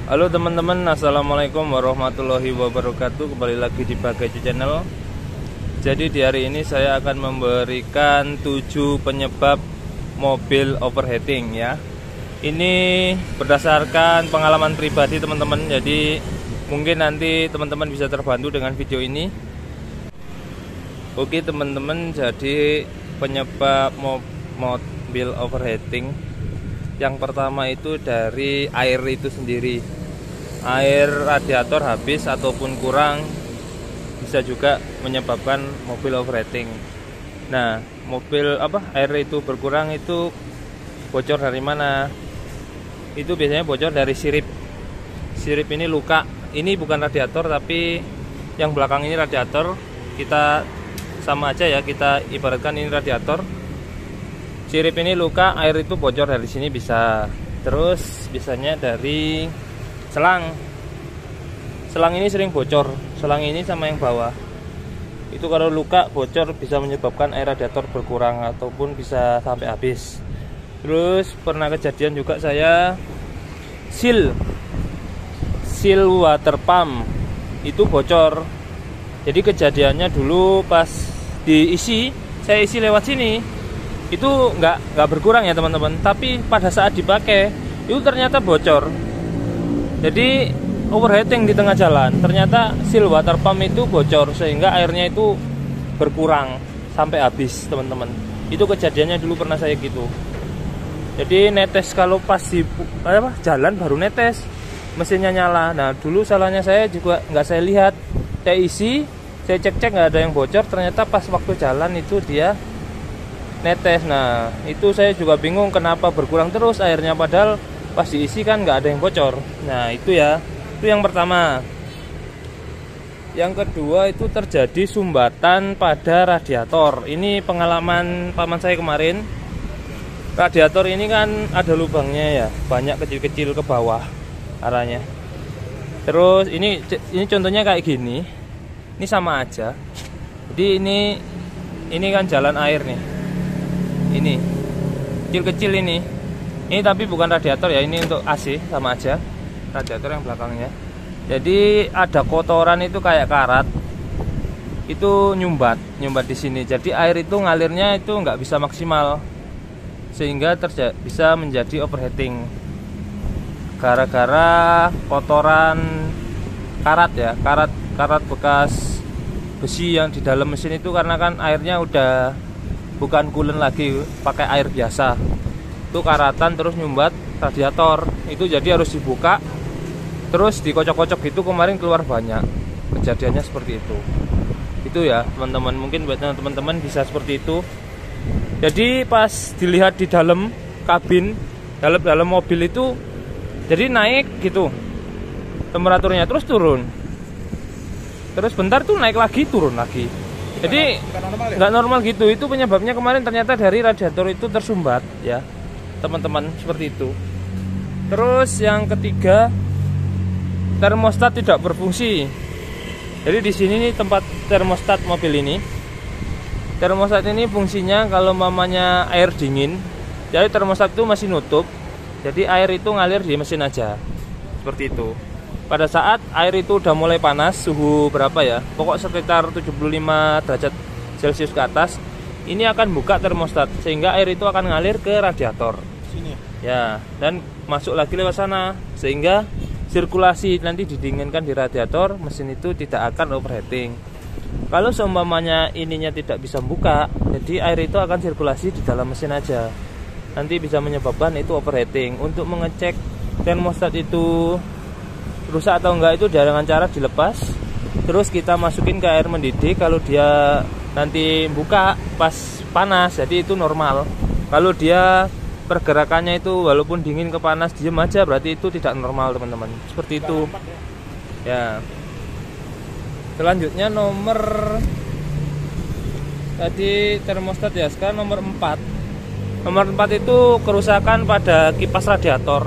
Halo teman-teman, assalamualaikum warahmatullahi wabarakatuh. Kembali lagi di Bagaicu Channel. Jadi di hari ini saya akan memberikan 7 penyebab mobil overheating ya. Ini berdasarkan pengalaman pribadi teman-teman. Jadi mungkin nanti teman-teman bisa terbantu dengan video ini. Oke teman-teman, jadi penyebab mobil overheating yang pertama itu dari air itu sendiri. Air radiator habis ataupun kurang bisa juga menyebabkan mobil overheating. Nah, air itu berkurang itu bocor dari mana? Itu biasanya bocor dari sirip. Sirip ini luka. Ini bukan radiator tapi yang belakang ini radiator. Kita sama aja ya, kita ibaratkan ini radiator. Sirip ini luka, air itu bocor dari sini bisa. Terus biasanya dari selang. Selang ini sering bocor. Selang ini sama yang bawah. Itu kalau luka bocor bisa menyebabkan air radiator berkurang ataupun bisa sampai habis. Terus pernah kejadian juga saya seal water pump itu bocor. Jadi kejadiannya dulu pas diisi, saya isi lewat sini. Itu nggak berkurang ya teman-teman, tapi pada saat dipakai itu ternyata bocor. Jadi overheating di tengah jalan, ternyata seal water pump itu bocor sehingga airnya itu berkurang sampai habis teman-teman. Itu kejadiannya dulu pernah saya gitu. Jadi netes kalau pas di jalan baru netes, mesinnya nyala. Nah dulu salahnya saya juga nggak saya lihat, saya isi, saya cek nggak ada yang bocor. Ternyata pas waktu jalan itu dia netes. Nah itu saya juga bingung kenapa berkurang terus airnya, padahal pas diisi kan nggak ada yang bocor. Nah itu ya, itu yang pertama. Yang kedua itu terjadi sumbatan pada radiator. Ini pengalaman paman saya kemarin. Radiator ini kan ada lubangnya ya, banyak kecil-kecil ke bawah arahnya. Terus ini contohnya kayak gini. Ini sama aja. Jadi ini kan jalan air nih. Ini kecil-kecil ini tapi bukan radiator ya, ini untuk AC, sama aja radiator yang belakangnya. Jadi ada kotoran itu kayak karat itu nyumbat di sini. Jadi air itu ngalirnya itu nggak bisa maksimal sehingga bisa menjadi overheating gara-gara kotoran karat ya, karat bekas besi yang di dalam mesin itu, karena kan airnya udah bukan coolant lagi, pakai air biasa. Itu karatan terus nyumbat radiator. Itu jadi harus dibuka, terus dikocok-kocok gitu, kemarin keluar banyak. Kejadiannya seperti itu. Itu ya teman-teman, mungkin buat teman-teman bisa seperti itu. Jadi pas dilihat di dalam kabin, dalam mobil itu, jadi naik gitu temperaturnya, terus turun. Terus bentar tuh naik lagi, turun lagi. Jadi nggak normal gitu. Itu penyebabnya kemarin ternyata dari radiator itu tersumbat ya teman-teman, seperti itu. Terus yang ketiga, termostat tidak berfungsi. Jadi di sini nih tempat termostat mobil ini. Termostat ini fungsinya kalau mamanya air dingin, jadi termostat itu masih nutup. Jadi air itu ngalir di mesin aja. Seperti itu. Pada saat air itu udah mulai panas, suhu berapa ya, pokok sekitar 75 derajat Celcius ke atas, ini akan buka termostat sehingga air itu akan ngalir ke radiator sini ya, dan masuk lagi lewat sana sehingga sirkulasi nanti didinginkan di radiator, mesin itu tidak akan overheating. Kalau seumpamanya ininya tidak bisa buka, jadi air itu akan sirkulasi di dalam mesin aja, nanti bisa menyebabkan itu overheating. Untuk mengecek termostat itu rusak atau enggak itu dengan cara dilepas, terus kita masukin ke air mendidih. Kalau dia nanti buka pas panas, jadi itu normal. Kalau dia pergerakannya itu walaupun dingin ke panas diem aja, berarti itu tidak normal teman-teman. Seperti itu ya. Selanjutnya nomor tadi termostat ya, sekarang nomor 4. Nomor 4 itu kerusakan pada kipas radiator.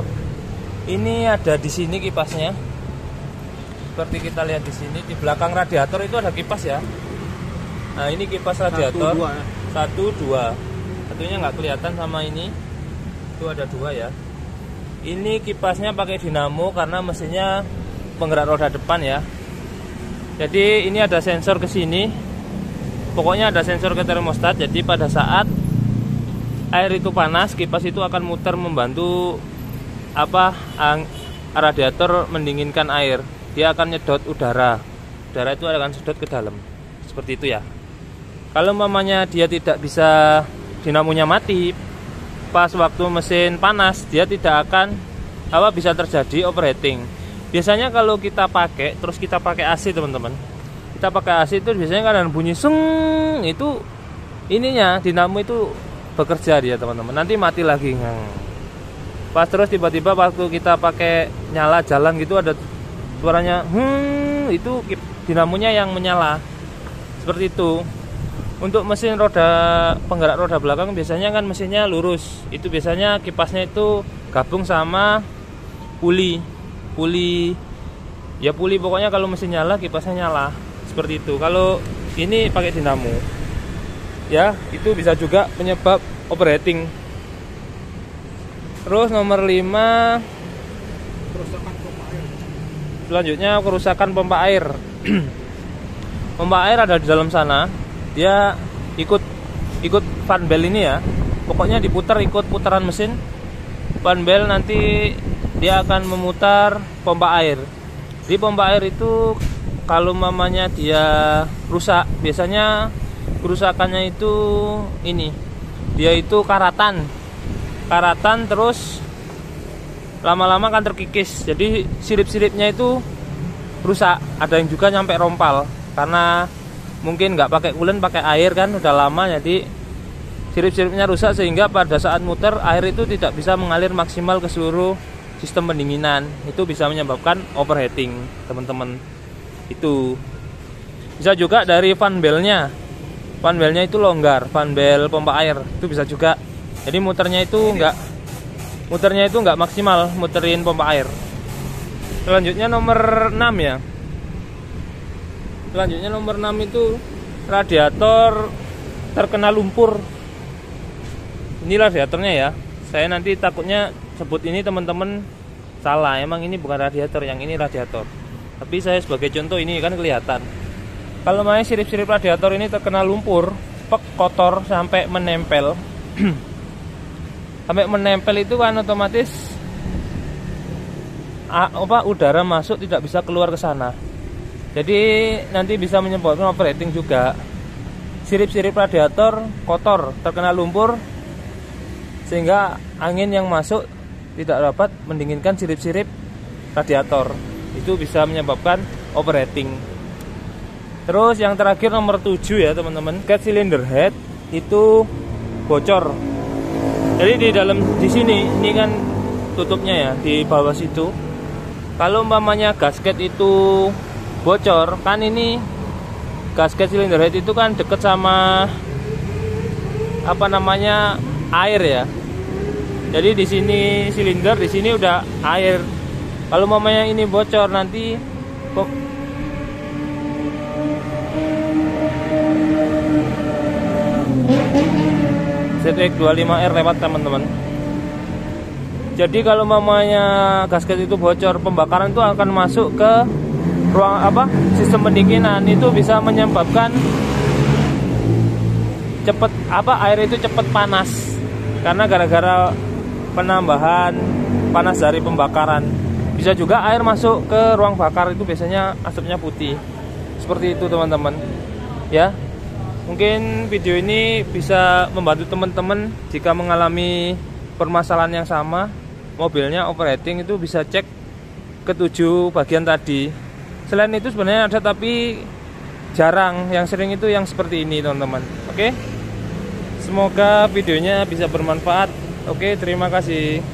Ini ada di sini kipasnya. Seperti kita lihat di sini, di belakang radiator itu ada kipas ya. Nah ini kipas radiator 1, 2. Satunya nggak kelihatan sama ini. Itu ada 2 ya. Ini kipasnya pakai dinamo karena mesinnya penggerak roda depan ya. Jadi ini ada sensor ke sini. Pokoknya ada sensor ke termostat. Jadi pada saat air itu panas, kipas itu akan muter membantu radiator mendinginkan air. Dia akan nyedot udara. Udara itu akan sedot ke dalam. Seperti itu ya. Kalau mamanya dia tidak bisa, dinamonya mati, pas waktu mesin panas, dia tidak akan bisa terjadi overheating. Biasanya kalau kita pakai, terus kita pakai AC teman-teman. Kita pakai AC itu biasanya kan bunyi seng, itu ininya dinamo itu bekerja dia teman-teman. Nanti mati lagi. Pas terus tiba-tiba waktu kita pakai nyala jalan gitu ada suaranya itu dinamonya yang menyala. Seperti itu. Untuk mesin roda penggerak roda belakang biasanya kan mesinnya lurus. Itu biasanya kipasnya itu gabung sama puli pokoknya kalau mesin nyala kipasnya nyala. Seperti itu. Kalau ini pakai dinamo. Ya, itu bisa juga penyebab overheating. Terus nomor 5, kerusakan pompa air. Selanjutnya kerusakan pompa air. Pompa air ada di dalam sana. Dia ikut fan bell ini ya. Pokoknya diputar ikut putaran mesin. Fan bell nanti dia akan memutar pompa air. Di pompa air itu kalau mamanya dia rusak, biasanya kerusakannya itu ini. Dia itu karatan terus lama-lama kan terkikis. Jadi sirip-siripnya itu rusak. Ada yang juga nyampe rompal karena mungkin nggak pakai coolant, pakai air kan udah lama, jadi sirip-siripnya rusak sehingga pada saat muter air itu tidak bisa mengalir maksimal ke seluruh sistem pendinginan. Itu bisa menyebabkan overheating teman-teman. Itu bisa juga dari fan bellnya itu longgar, fan bell pompa air itu bisa juga. Jadi muternya itu nggak maksimal muterin pompa air. Selanjutnya nomor 6 ya. Selanjutnya nomor 6 itu radiator terkena lumpur. Ini radiatornya ya. Saya nanti takutnya sebut ini teman-teman salah. Emang ini bukan radiator, yang ini radiator. Tapi saya sebagai contoh ini kan kelihatan. Kalau main sirip-sirip radiator ini terkena lumpur, kotor sampai menempel. Sampai menempel itu kan otomatis udara masuk tidak bisa keluar ke sana. Jadi nanti bisa menyebabkan overheating juga. Sirip-sirip radiator kotor, terkena lumpur, sehingga angin yang masuk tidak dapat mendinginkan sirip-sirip radiator. Itu bisa menyebabkan overheating. Terus yang terakhir nomor 7 ya teman-teman, gas cylinder head itu bocor. Jadi di sini ini kan tutupnya ya, di bawah situ. Kalau umpamanya gasket itu bocor, kan ini gasket cylinder head itu kan deket sama air ya. Jadi di sini silinder, di sini udah air. Kalau umpamanya ini bocor nanti ZX25R lewat teman-teman. Jadi kalau mamanya gasket itu bocor, pembakaran itu akan masuk ke ruang sistem pendinginan. Itu bisa menyebabkan air itu cepat panas karena gara-gara penambahan panas dari pembakaran. Bisa juga air masuk ke ruang bakar, itu biasanya asapnya putih. Seperti itu teman-teman ya. Mungkin video ini bisa membantu teman-teman jika mengalami permasalahan yang sama, mobilnya overheating, itu bisa cek ke 7 bagian tadi. Selain itu sebenarnya ada, tapi jarang. Yang sering itu yang seperti ini teman-teman. Oke, semoga videonya bisa bermanfaat. Oke, terima kasih.